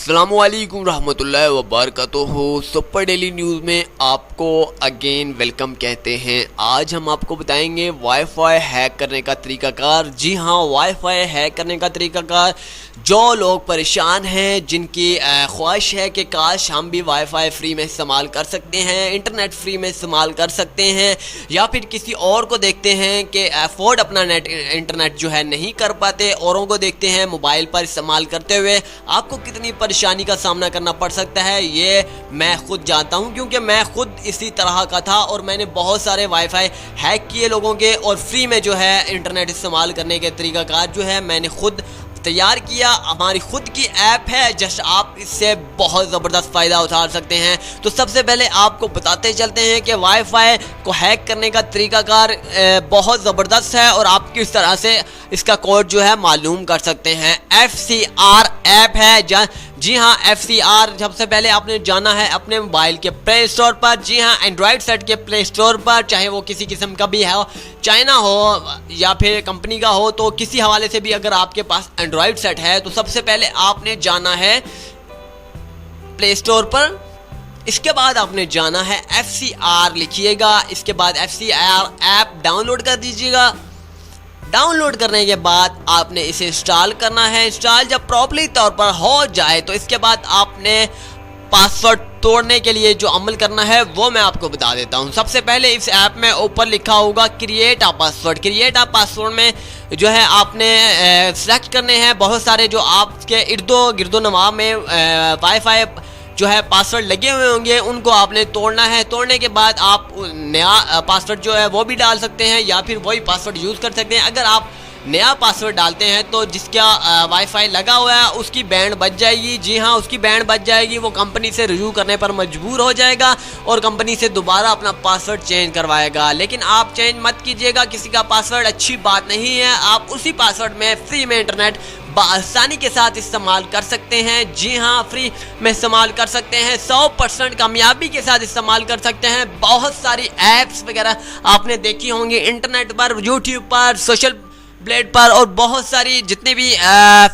अस्सलामुअलैकुम रहमतुल्लाहि व बरकातुहू। सुपर डेली न्यूज़ में आपको अगेन वेलकम कहते हैं। आज हम आपको बताएंगे वाईफाई हैक करने का तरीक़ाकार। जी हाँ, वाईफाई हैक करने का तरीक़ाकार। जो लोग परेशान हैं, जिनकी ख्वाहिश है कि काश हम भी वाईफाई फ्री में इस्तेमाल कर सकते हैं, इंटरनेट फ्री में इस्तेमाल कर सकते हैं, या फिर किसी और को देखते हैं कि अफोर्ड अपना इंटरनेट जो है नहीं कर पाते, औरों को देखते हैं मोबाइल पर इस्तेमाल करते हुए, आपको कितनी परेशानी का सामना करना पड़ सकता है ये मैं खुद जानता हूँ, क्योंकि मैं खुद इसी तरह का था और मैंने बहुत सारे वाईफाई हैक किए लोगों के, और फ्री में जो है इंटरनेट इस्तेमाल करने के तरीक़ाकार जो है मैंने खुद तैयार किया। हमारी खुद की ऐप है, जस्ट आप इससे बहुत ज़बरदस्त फ़ायदा उठा सकते हैं। तो सबसे पहले आपको बताते चलते हैं कि वाईफाई को हैक करने का तरीक़ाकार बहुत ज़बरदस्त है और आप किस तरह से इसका कोड जो है मालूम कर सकते हैं। FCR ऐप है। जी हाँ, FCR सबसे पहले आपने जाना है अपने मोबाइल के प्ले स्टोर पर। जी हाँ, एंड्रॉयड सेट के प्ले स्टोर पर, चाहे वो किसी किस्म का भी है, चाइना हो या फिर कंपनी का हो, तो किसी हवाले से भी अगर आपके पास एंड्रॉयड सेट है तो सबसे पहले आपने जाना है प्ले स्टोर पर। इसके बाद आपने जाना है FCR लिखिएगा, इसके बाद FCR ऐप डाउनलोड कर दीजिएगा। डाउनलोड करने के बाद आपने इसे इंस्टॉल करना है। इंस्टॉल जब प्रॉपर्ली तौर पर हो जाए तो इसके बाद आपने पासवर्ड तोड़ने के लिए जो अमल करना है वो मैं आपको बता देता हूँ। सबसे पहले इस ऐप में ऊपर लिखा होगा create a password. Create a password में जो है आपने सेलेक्ट करने हैं बहुत सारे जो आपके इर्दो गिर्दो नवाब में वाईफाई जो है पासवर्ड लगे हुए होंगे, उनको आपने तोड़ना है। तोड़ने के बाद आप नया पासवर्ड जो है वो भी डाल सकते हैं या फिर वही पासवर्ड यूज़ कर सकते हैं। अगर आप नया पासवर्ड डालते हैं तो जिसका वाईफाई लगा हुआ है उसकी बैंड बच जाएगी। जी हाँ, उसकी बैंड बच जाएगी। वो कंपनी से रिव्यू करने पर मजबूर हो जाएगा और कंपनी से दोबारा अपना पासवर्ड चेंज करवाएगा। लेकिन आप चेंज मत कीजिएगा किसी का पासवर्ड, अच्छी बात नहीं है। आप उसी पासवर्ड में फ्री में इंटरनेट आसानी के साथ इस्तेमाल कर सकते हैं। जी हाँ, फ्री में इस्तेमाल कर सकते हैं, 100% कामयाबी के साथ इस्तेमाल कर सकते हैं। बहुत सारी ऐप्स वगैरह आपने देखी होंगी इंटरनेट पर, यूट्यूब पर, सोशल ब्लेड पर, और बहुत सारी जितने भी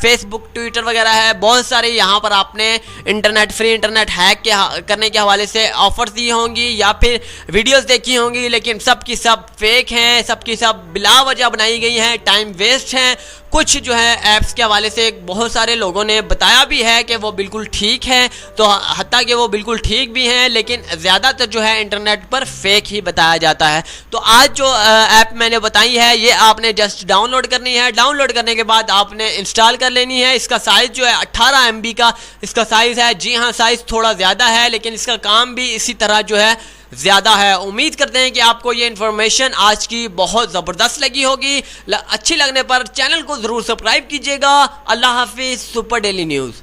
फेसबुक ट्विटर वगैरह है, बहुत सारे यहाँ पर आपने इंटरनेट फ्री इंटरनेट हैक करने के हवाले से ऑफर्स दी होंगी या फिर वीडियोस देखी होंगी, लेकिन सब की सब फेक हैं, सब की सब बिला वजह बनाई गई हैं, टाइम वेस्ट हैं। कुछ जो है ऐप्स के हवाले से बहुत सारे लोगों ने बताया भी है कि वो बिल्कुल ठीक है, तो हत्ता कि वो बिल्कुल ठीक भी हैं, लेकिन ज़्यादातर जो है इंटरनेट पर फेक ही बताया जाता है। तो आज जो ऐप मैंने बताई है ये आपने जस्ट डाउनलोड करनी है। डाउनलोड करने के बाद आपने इंस्टॉल कर लेनी है। इसका साइज़ जो है 18 MB का इसका साइज़ है। जी हाँ, साइज़ थोड़ा ज़्यादा है, लेकिन इसका काम भी इसी तरह जो है ज़्यादा है। उम्मीद करते हैं कि आपको ये इन्फॉर्मेशन आज की बहुत ज़बरदस्त लगी होगी। अच्छी लगने पर चैनल को ज़रूर सब्सक्राइब कीजिएगा। अल्लाह हाफिज़। Super daily news.